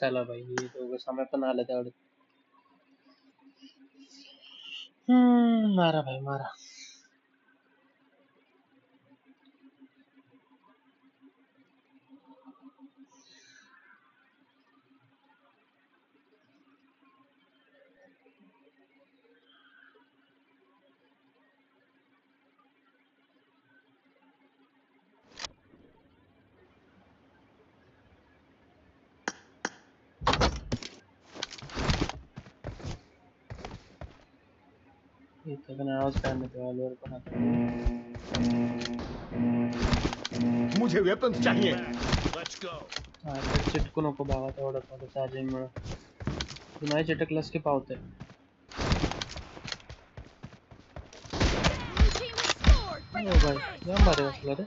चला भाई, हे दोघं समय पण आलं तेवढं. मारा भाई मारा. इथं पण आवाज काढण्यात वालवर पण आता. मुझे वेपन्स चाहिए. आता चिटकू नको बाबा तेवढं थोडं चार्जिंग मुळे. तू नाही चिटकलास की पावतंय. हो भाई जाम भारी बसला रे.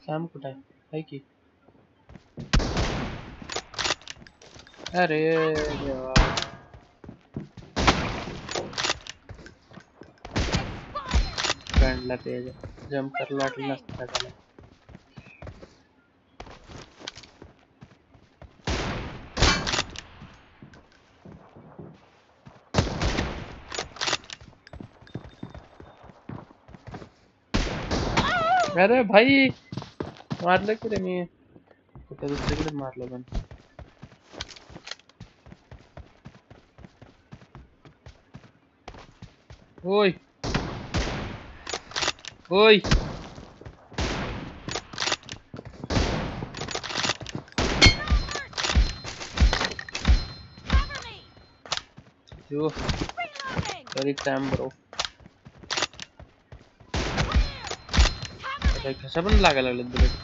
सॅम कुठं आहे? हाय की. अरे देवा. फ्रेंडला ते जम्प करायला वाटलं नसतं का त्याला. अरे भाई मारलं की रे मी. कुठं दुसरीकडे मारलं पण. ओय ओय. जो very time bro. अरे कशा पण लागायला लागलेत बुलेट.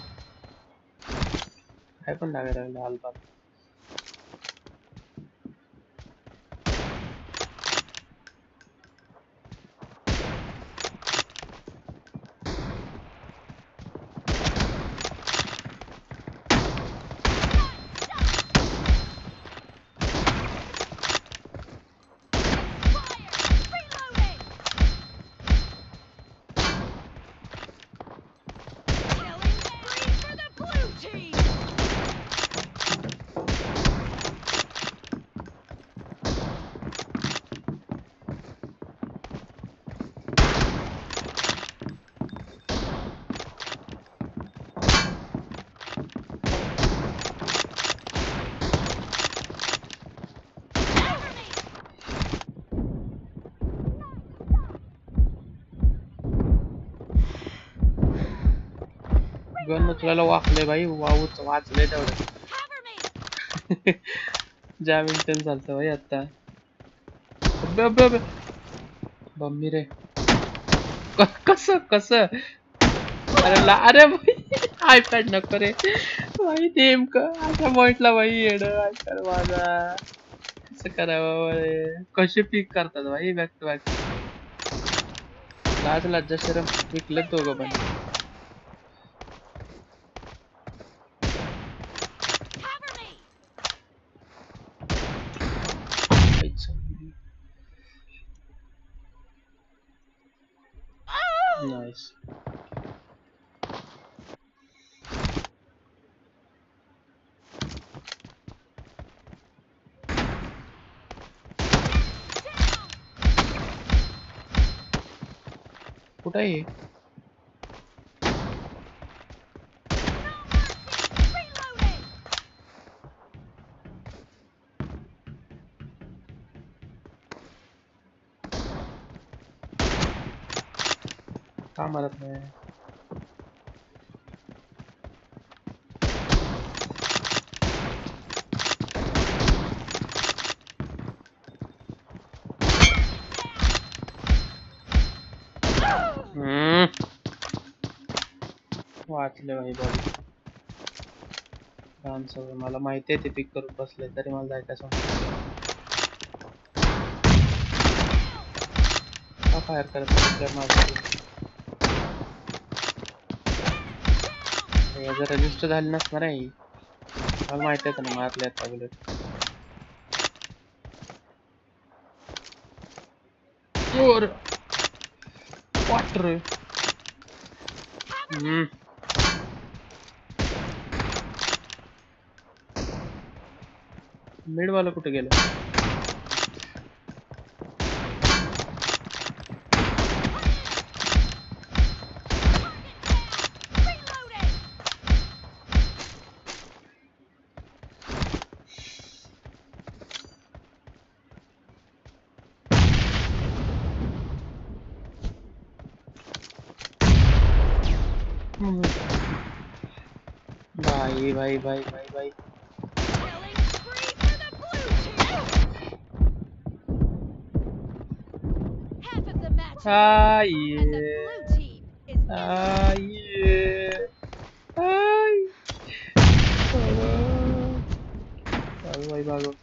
काय पण लागायला लागलं हालपात. गन उचलायला वाकले भाई. वावूच वाचले तेवढं. ज्या मिनिटन चालतं भाई आता. अबे अबे अबे. बम्मी रे. कसं कसं. अरे भाई आयपॅड नको रे भाई. नेमकं अशा पॉइंटला भाई येणं आयपॅड माझा. कसं करावं रे. कसे पिक करतात भाई बॅक टू बॅक. लाज लज्जा शरम विकलेत दोघं पण. नाईस. कुठं आहे? का मारत नाही? वाचले भाई बॉडी. सगळं मला माहिती आहे ते पिक करून बसले तरी मला जायचं सांग. का फायर करत नाही माझं? जर रजिस्टर झाली नसणार आहे. मला माहिती आहे ना मारले आता बुलेट. वाटर हम्म. मिड वाला कुठे गेलं? हम्म. भाई भाई भाई भाई भाई. Killing spree for the blue team! Half of the match is Ah, over, and the yeah. blue team is in the Ah, lead. yeah. Ay. भागो. भागो भाई भागो.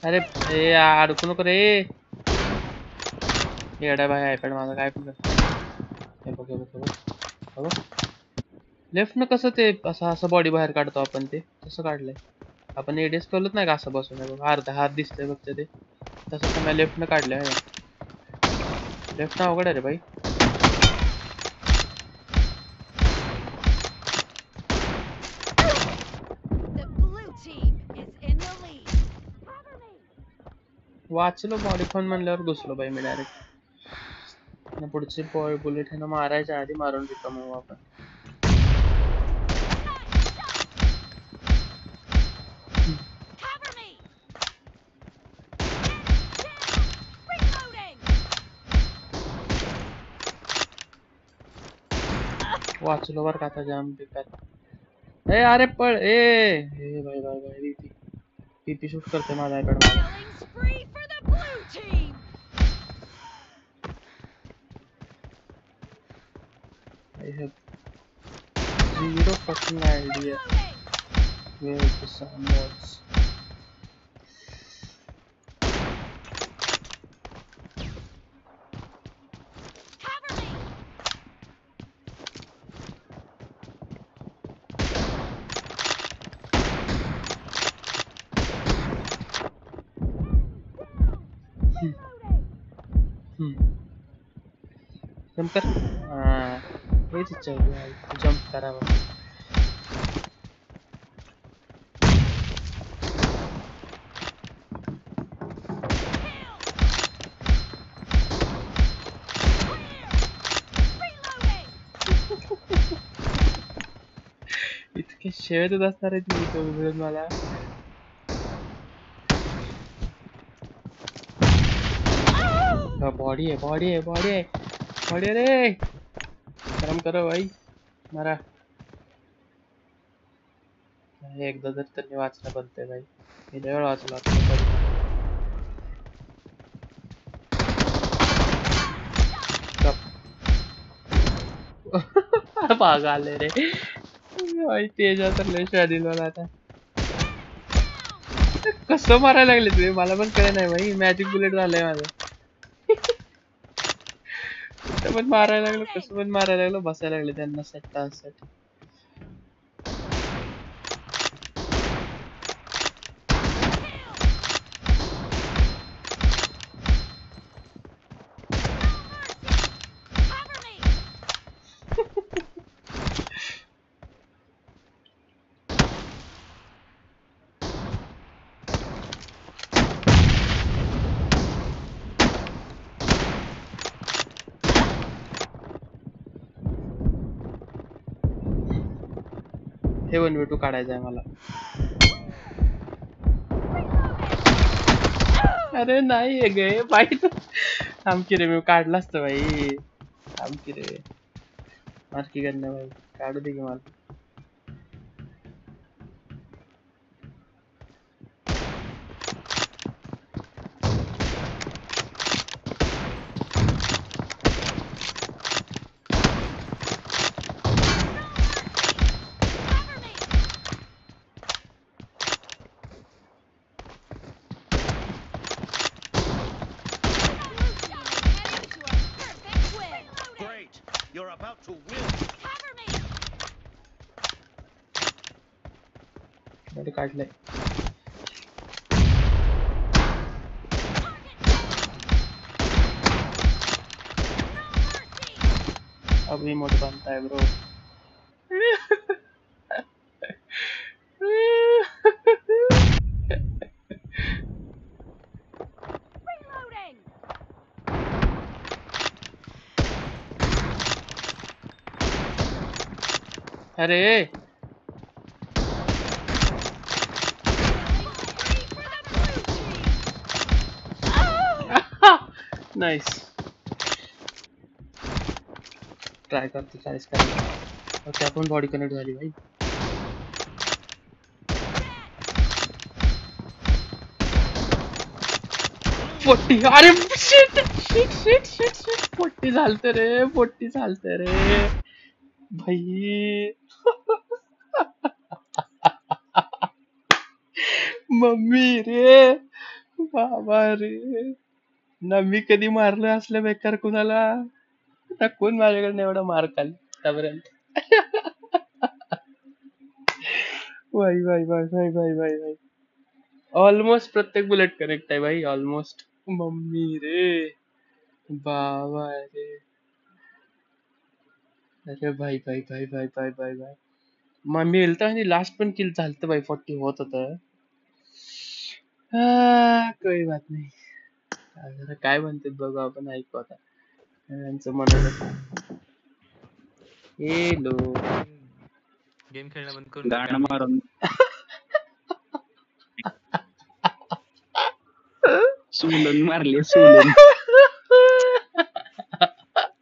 अरे ए यार अडकू नको रे. येडा भाई आयपॅड माझा काय पण कर. हे बघ हे बघ हे बघ. बघ. लेफ्ट न कसं ते असं असं बॉडी बाहेर काढतो आपण ते तसं काढलंय. आपण एडीएस करत नाही का असं बसून आहे बघ अर्धा हात दिसतंय बघ ते तसं मी लेफ्ट न काढलंय. लेफ्ट ना अवघड आहे रे भाई. The blue team is in the lead. Cover me! वाचलो बॉडी फोन म्हणल्यावर घुसलो भाई मी डायरेक्ट. पुढची बुलेट आहे ना मारायच्या आधी मारून रिकाम होऊ आपण. Cover me! Down! Reloading! वाचलो बर का आता जाम बेकार. ए अरे पळ ए ए भाई भाई भाई रीती रीती शूट करते माझा आयपॅड माझा. Killing spree for the blue team! I have zero fucking idea Reloading! where the sun was. Cover me! Jump कर. हाँ हेच इच्छा होती भाई जंप करावा. Reloading! इतके शेळ देत असणार आहे ती इथं मिळून मला. बॉडी आहे बॉडी आहे बॉडी आहे बॉडी रे. गरम करो भाई मारा. एकदा जर त्यांनी वाचलं बनतंय भाई. मी लय वेळ वाचला आता. भाग आले रे भाई. तेजा तर लय शादी मला आता. कसं मारायला लागले तुम्ही मला पण कळे नाही भाई. मॅजिक बुलेट झालंय माझं. कुठं पण मारायला लागलो कसं पण मारायला लागलो बसायला लागले त्यांना साठी. Cover me! हे 1v2 काढायचं आहे मला. अरे नाही आहे गे बाई. थांब की रे मी काढला असतं भाई. थांब की रे मारकी करणार भाई. काढू दे की मला. Cover me! Blue team is heading to a perfect win. Great. You're about to win. Cover me! Body काढलंय. इमोट बनताय ब्रो. Reloading! अरे नाइस. ट्राय करतो 40 करायला. ओके आपण बॉडी कनेक्ट झाली भाई. पोट्टी. अरे shit shit shit shit shit. पोट्टी झालते रे. पोट्टी झालते रे भाई. मम्मी रे. बाबा रे. ना मी कधी मारलं असलं बेकार कुणाला. ना कोण माझ्याकडनं एवढा मार खाल्ला आतापर्यंत. भाई भाई भाई भाई भाई भाई भाई. ऑलमोस्ट प्रत्येक बुलेट कनेक्ट आहे भाई. ऑलमोस्ट. मम्मी रे. बाबा रे. अरे भाई भाई भाई भाई भाई भाई भाई. मम्मी येलता आणि लास्ट पण किल झालतं भाई. 40 होत होतं. काही बात नाही. आता काय म्हणतात बघू आपण. ऐकू आता यांचं मनोरंजन. हेलो. गेम खेळणं बंद करून गाणं टाका. मारून सोलून मारले सोलून.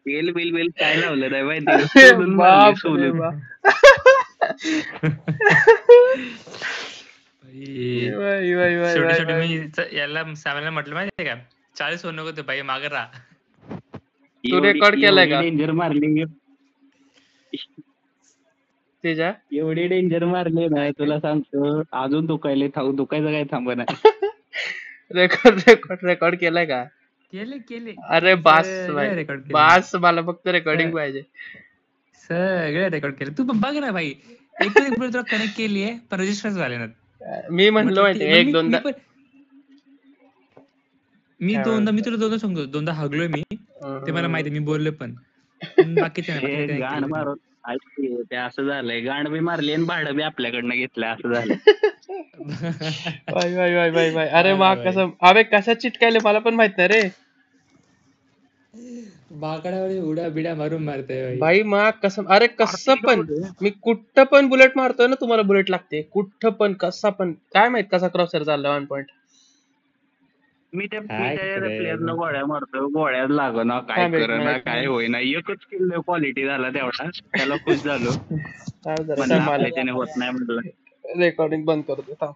बेल बेल बेल काय लावलं नाही माहिती. सोलून मारले बाप रे सोलून. बाप. भाई, भाई भाई भाई शेवटी भाई शेवटी भाई. मी याला सॅमला म्हटलं माहितीये का 40 होऊ नको ते भाई मागे राहा. तू record केलाय का? डेंजर मारले. तेजा एवढे डेंजर मारले ना तुला सांगतो. अजून दुखायले दुखायचं काय थांबा नाही. रेकॉर्ड रेकॉर्ड रेकॉर्ड केलाय का? केले केले अरे बास भाई. सगळे रेकॉर्ड केले. बास. मला फक्त रेकॉर्डिंग पाहिजे. सगळे रेकॉर्ड केले. तू बघ ना भाई. एक तुला कनेक्ट केली आहे पण रजिस्टर झाले ना. मी म्हणलो माहितीये एक दोनदा. मी काय दोनदा मी तुला दोनदा सांगतो. दोनदा हगलोय मी. ते मला माहिती मी बोललो पण. बाकीचे हे गाण मारून ऐक ते असं झालंय. गाण बी मारली आणि भाडं बी आपल्याकडनं घेतलं असं झालं. भाई भाई भाई भाई भाई. अरे वा कसं. अबे कशा चिटकायले मला पण माहित नाही रे. बाकड्यावर उड्या बिड्या मारून मारतोय भाई मा कसं. अरे कसं पण मी कुठं पण बुलेट मारतोय ना तुम्हाला बुलेट लागते. कुठं पण कसा पण. काय माहित कसा क्रॉसर चालला 1 पॉइंट. मी त्या प्लेअरनं गोळ्या मारतो. गोळ्यात लागना काय थांब एक करना मिनिट. काय होईना. एकच किल क्वालिटी झाला तेवढा. त्याला खुश झालो. थांब जरा. म्हणलं थांब आपल्या त्याने होत नाही म्हटलं. रेकॉर्डिंग बंद करतो थांब.